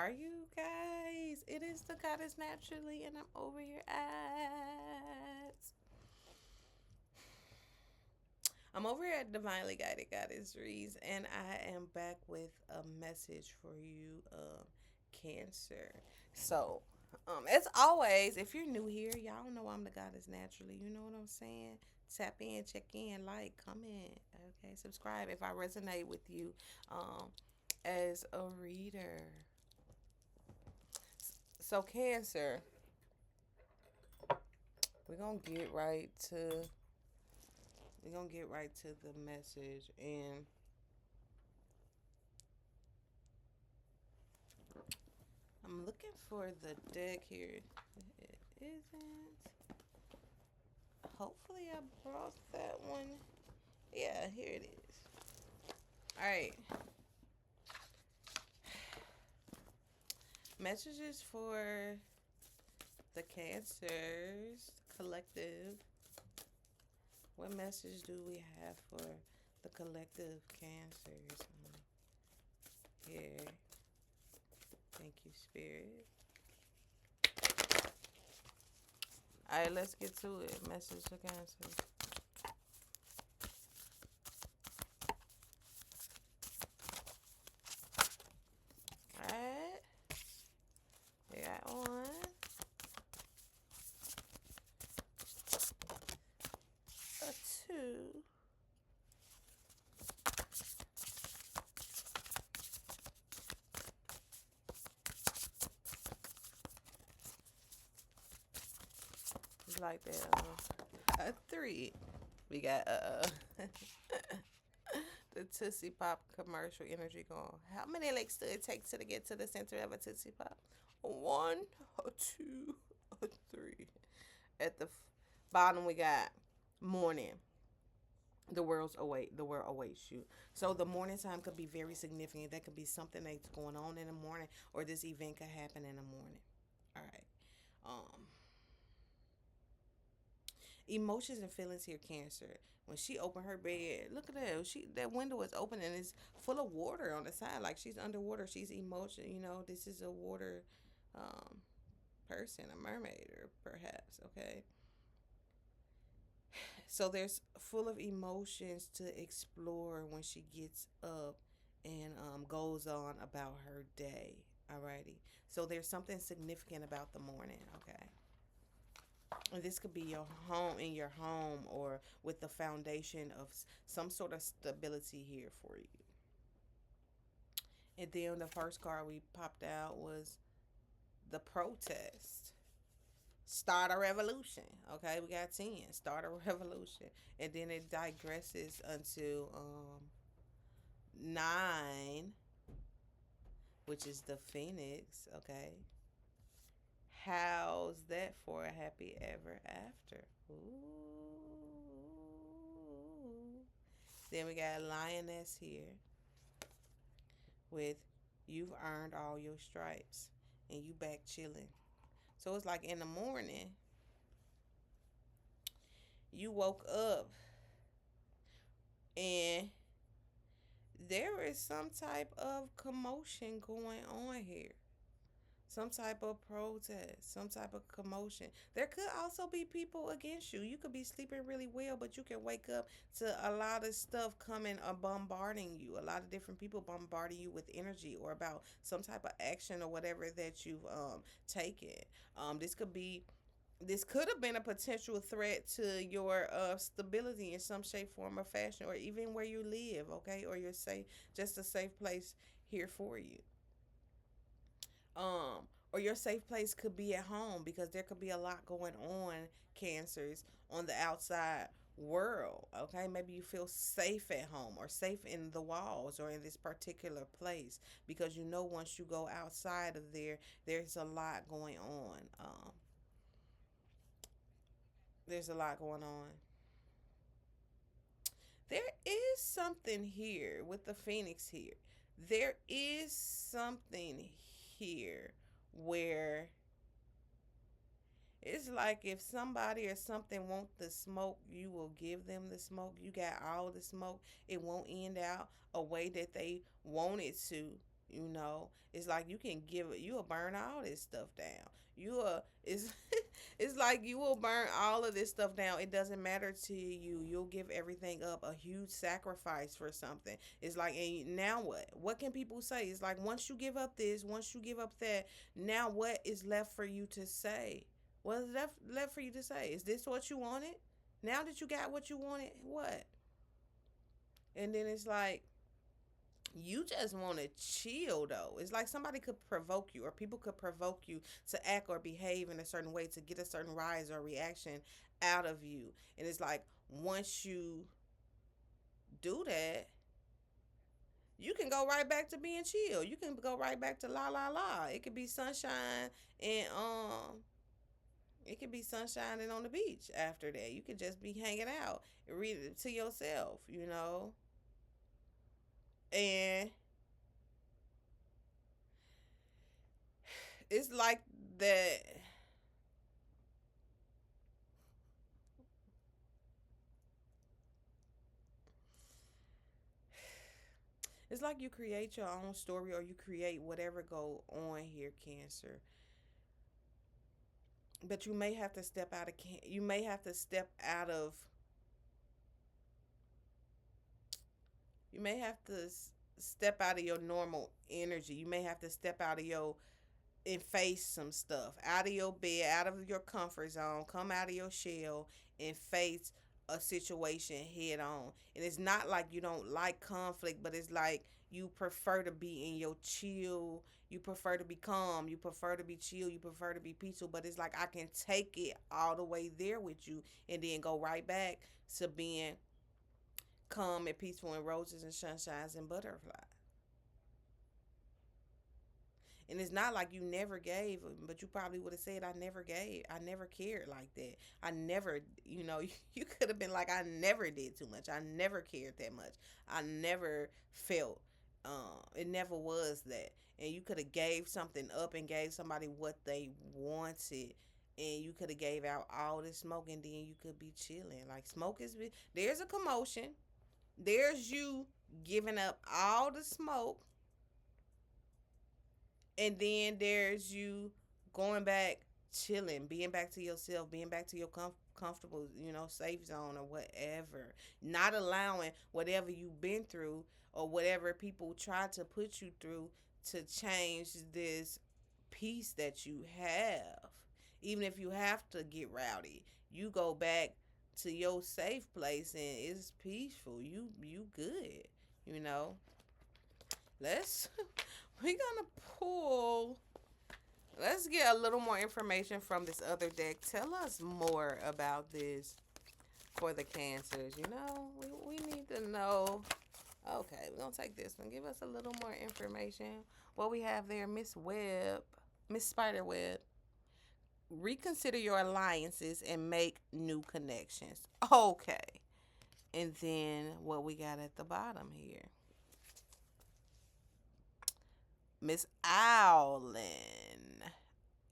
are you guys? It is the Goddess Naturally, and I'm over here at. I'm over here at Divinely Guided Goddess Reads, and I am back with a message for you, Cancer. So, as always, if you're new here, y'all know I'm the Goddess Naturally. You know what I'm saying? Tap in, check in, like, comment, okay, subscribe if I resonate with you, um, as a reader. So, Cancer, we're gonna get right to we're gonna get right to the message, and I'm looking for the deck here. It isn't. Hopefully, I brought that one. Yeah, here it is. All right. Messages for the Cancers Collective. What message do we have for the collective Cancers? Here. Thank you, Spirit. All right, let's get to it. Message to Cancer. All right. We got one, a two, like that. A three. We got the Tootsie Pop commercial energy going. How many licks do it take to get to the center of a Tootsie Pop? One, a two, a three. At the bottom, we got morning. The world awaits you. So the morning time could be very significant. That could be something that's going on in the morning, or this event could happen in the morning. All right. Emotions and feelings here, Cancer. When she opened her bed, look at that. That window is open and it's full of water on the side, like she's underwater. She's emotion. This is a water um, person, a mermaid, or perhaps. Okay, so there's full of emotions to explore when she gets up and goes on about her day. Alrighty. So there's something significant about the morning. Okay. And this could be your home, in your home, or with the foundation of some sort of stability here for you. And then the first card we popped out was the protest. Start a revolution. Okay, we got 10. Start a revolution. And then it digresses until 9, which is the phoenix. Okay. How's that for a happy ever after? Ooh. Then we got lioness here with you've earned all your stripes and you back chilling. So it's like in the morning, you woke up and there is some type of commotion going on here. Some type of protest, some type of commotion. There could also be people against you. You could be sleeping really well, but you can wake up to a lot of stuff coming bombarding you. A lot of different people bombarding you with energy or about some type of action or whatever that you've taken. This could be. This could have been a potential threat to your stability in some shape, form, or fashion, or even where you live, okay, or you're safe, just a safe place here for you. Or your safe place could be at home because there could be a lot going on, cancers, on the outside world. Okay, maybe you feel safe at home or safe in the walls or in this particular place because once you go outside of there, there's a lot going on. There's a lot going on. There is something here with the phoenix here. There is something here where it's like if somebody or something want the smoke, you will give them the smoke. You got all the smoke. It won't end out a way that they want it to. You know, it's like you can give it. You will burn all this stuff down. You are. It's it's like you will burn all of this stuff down. It doesn't matter to you. You'll give everything up. A huge sacrifice for something. It's like, and now what? What can people say? It's like once you give up this, once you give up that, now what is left for you to say? What is left for you to say? Is this what you wanted? Now that you got what you wanted, what? And then it's like you just want to chill though. It's like somebody could provoke you, or people could provoke you to act or behave in a certain way to get a certain rise or reaction out of you. And it's like once you do that, you can go right back to being chill. You can go right back to la la la. It could be sunshine and it could be sunshine and on the beach after that. You could just be hanging out and read it to yourself, you know? And it's like that. It's like you create your own story, or you create whatever go on here, Cancer. But you may have to step out of you may have to step out of you may have to step out of your normal energy. You may have to step out of your and face some stuff out of your bed, out of your comfort zone, come out of your shell and face a situation head on. And it's not like you don't like conflict, but it's like you prefer to be in your chill, you prefer to be calm, you prefer to be chill, you prefer to be peaceful, but it's like I can take it all the way there with you and then go right back to being calm and peaceful and roses and sunshines and butterflies. And it's not like you never gave, but you probably would have said, I never gave. I never cared like that. I never, you could have been like, I never did too much. I never cared that much. I never felt, it never was that. And you could have gave something up and gave somebody what they wanted. And you could have gave out all the smoke and then you could be chilling. Like smoke is, there's a commotion. There's you giving up all the smoke, and then there's you going back, chilling, being back to yourself, being back to your comfortable, safe zone or whatever. Not allowing whatever you've been through or whatever people try to put you through to change this peace that you have. Even if you have to get rowdy, you go back to your safe place and it's peaceful. You good, you know. Let's we're gonna pull. Let's get a little more information from this other deck. Tell us more about this for the Cancers. We need to know. Okay, we're gonna take this one. Give us a little more information. What we have there, Miss Spiderweb. Reconsider your alliances and make new connections. Okay. And then what we got at the bottom here. Miss Owlin.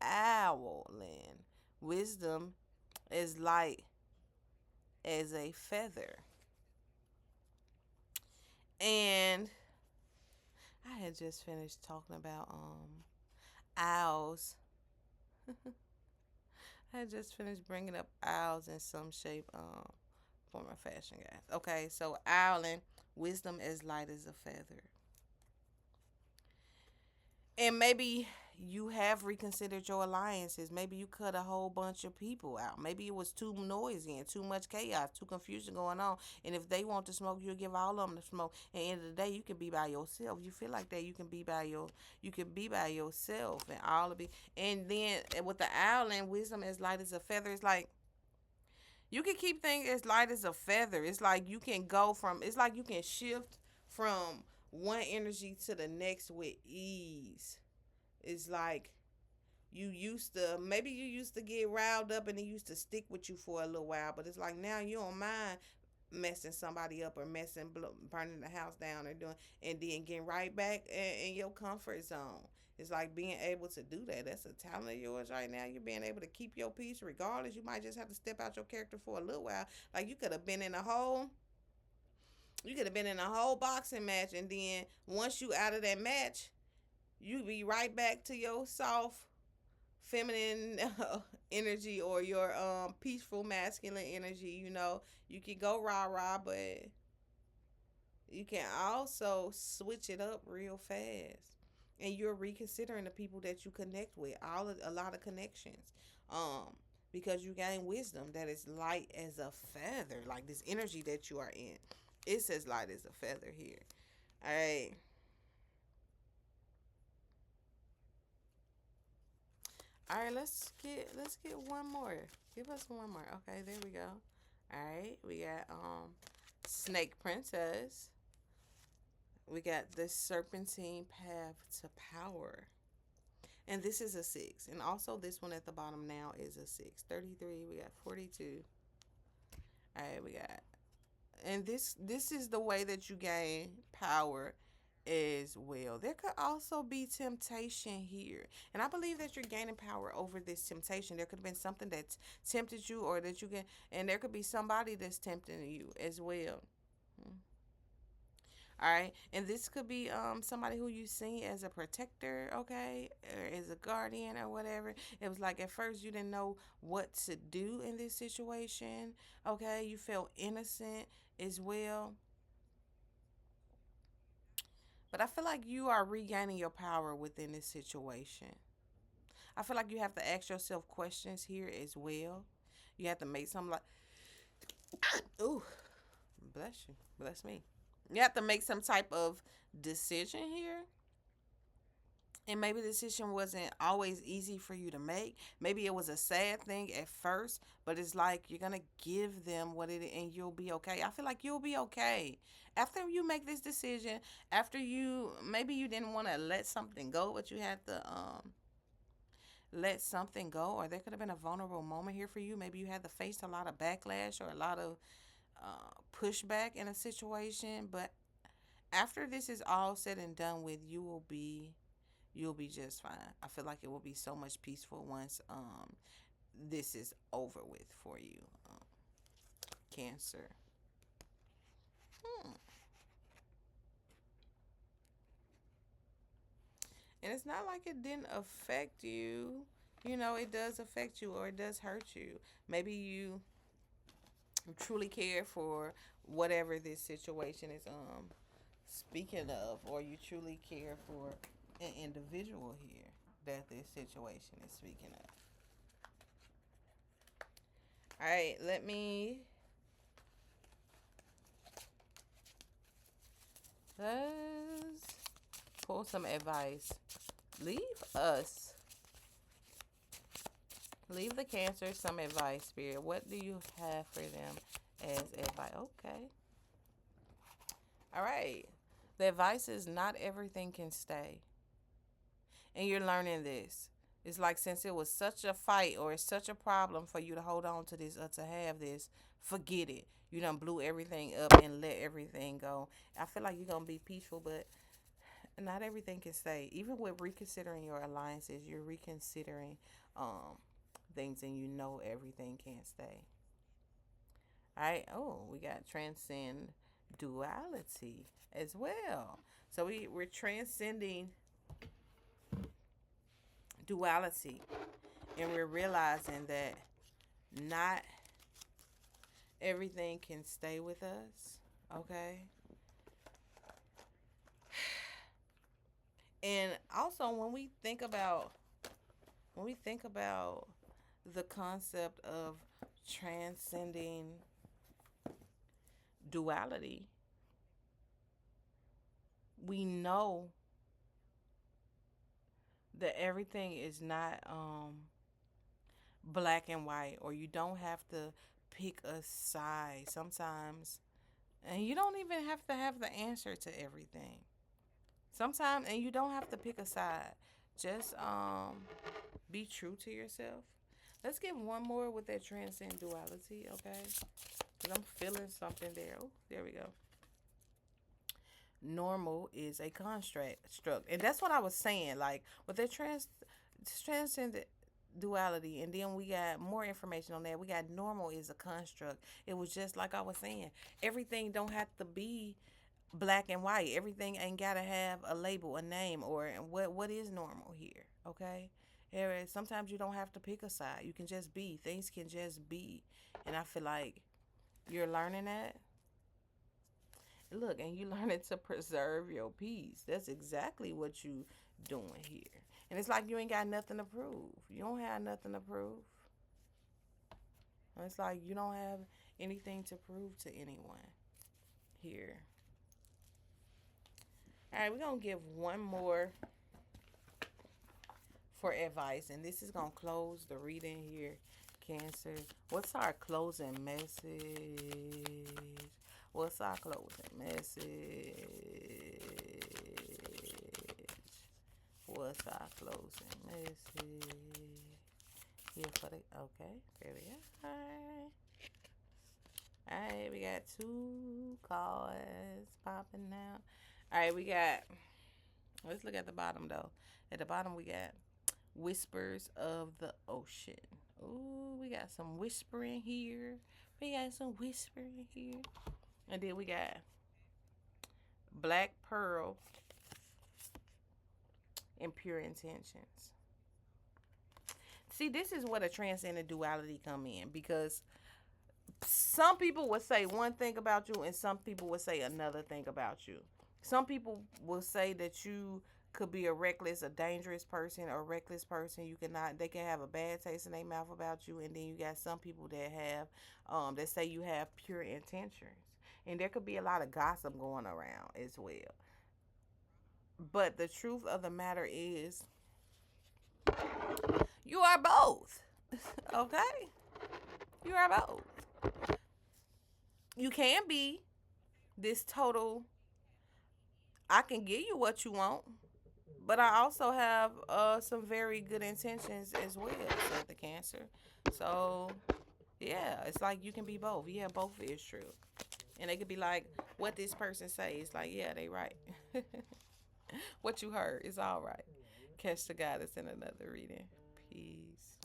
Owlin. Wisdom is light as a feather. And I had just finished talking about owls. I had just finished bringing up owls in some shape, form, or fashion, guys. Okay, so owling, wisdom as light as a feather. And maybe you have reconsidered your alliances. Maybe you cut a whole bunch of people out. Maybe it was too noisy and too much chaos, too confusion going on. And if they want to smoke, you'll give all of them the smoke. At the end of the day, you can be by yourself. You feel like that, you can be by yourself and all of it. And then with the owl and wisdom as light as a feather, it's like you can keep things as light as a feather. It's like you can go from. It's like you can shift from one energy to the next with ease. It's like you used to get riled up and it used to stick with you for a little while, but it's like now you don't mind messing somebody up or burning the house down or doing, and then getting right back in your comfort zone. It's like being able to do that. That's a talent of yours right now. You're being able to keep your peace regardless. You might just have to step out your character for a little while. Like you could have been in a whole boxing match, and then once you out of that match, You be right back to your soft feminine energy, or your peaceful masculine energy. You can go rah rah, but you can also switch it up real fast. And you're reconsidering the people that you connect with, a lot of connections. Um, because you gain wisdom that is light as a feather, like this energy that you are in. It's as light as a feather here. All right. All right, let's get one more. Give us one more. Okay, there we go. All right, we got Snake Princess. We got the Serpentine Path to Power. And this is a 6. And also this one at the bottom now is a 6. 33, we got 42. All right, we got, and this is the way that you gain power as well. There could also be temptation here. And I believe that you're gaining power over this temptation. There could have been something that's tempted you, or that you can, and there could be somebody that's tempting you as well. All right, and this could be somebody who you see as a protector, okay, or as a guardian or whatever. It was like at first you didn't know what to do in this situation, okay. You felt innocent as well, but I feel like you are regaining your power within this situation. I feel like you have to ask yourself questions here as well. You have to make some like, ooh, bless you, bless me. You have to make some type of decision here. And maybe the decision wasn't always easy for you to make. Maybe it was a sad thing at first, but it's like you're gonna give them what it is, and you'll be okay. I feel like you'll be okay after you make this decision. After you, maybe you didn't want to let something go, but you had to let something go, or there could have been a vulnerable moment here for you. Maybe you had to face a lot of backlash or a lot of pushback in a situation, but after this is all said and done with, you'll be just fine. I feel like it will be so much peaceful once this is over with for you, Cancer. Hmm. And it's not like it didn't affect you. It does affect you, or it does hurt you. Maybe you truly care for whatever this situation is speaking of, or you truly care for an individual here that this situation is speaking of. All right, let's pull some advice. Leave us, leave the Cancer some advice, Spirit. What do you have for them as advice? Okay. All right. The advice is not everything can stay. And you're learning this. It's like, since it was such a fight, or it's such a problem for you to hold on to this, or to have this, forget it. You done blew everything up and let everything go. I feel like you're going to be peaceful, but not everything can stay. Even with reconsidering your alliances, you're reconsidering um, things, and you know everything can't stay. All right. Oh, we got transcend duality as well. So we're transcending duality, and we're realizing that not everything can stay with us, okay. And also, when we think about the concept of transcending duality, we know that everything is not black and white, or you don't have to pick a side sometimes, and you don't even have to have the answer to everything sometimes, and you don't have to pick a side. Just be true to yourself. Let's get one more with that transcend duality, okay? Because I'm feeling something there. Oh, there we go. Normal is a construct, and that's what I was saying. Like, with the transcend duality, and then we got more information on that. We got normal is a construct. It was just like I was saying. Everything don't have to be black and white. Everything ain't gotta have a label, a name, or what is normal here. Okay, sometimes you don't have to pick a side. You can just be. Things can just be, and I feel like you're learning that. Look, and you learning to preserve your peace. That's exactly what you doing here. And it's like you ain't got nothing to prove. You don't have nothing to prove. It's like you don't have anything to prove to anyone here. All right, we're gonna give one more for advice, and this is gonna close the reading here. Cancer, what's our closing message? What's our closing message? What's our closing message? Here for the okay, there we go. Alright, we got two cards popping out. Alright, we got, let's look at the bottom though. At the bottom we got Whispers of the Ocean. Ooh, we got some whispering here. We got some whispering here. And then we got Black Pearl and Pure Intentions. See, this is where the transcendent duality come in, because some people would say one thing about you and some people would say another thing about you. Some people will say that you could be a reckless, a dangerous person, or a reckless person. You cannot, they can have a bad taste in their mouth about you. And then you got some people that have, that say you have pure intentions. And there could be a lot of gossip going around as well. But the truth of the matter is, you are both. Okay? You are both. You can be this total, I can give you what you want, but I also have some very good intentions as well, said the Cancer. So, yeah, it's like you can be both. Yeah, both is true. And they could be like, what this person say. It's like, yeah, they right. What you heard is all right. Catch the goddess in another reading. Peace.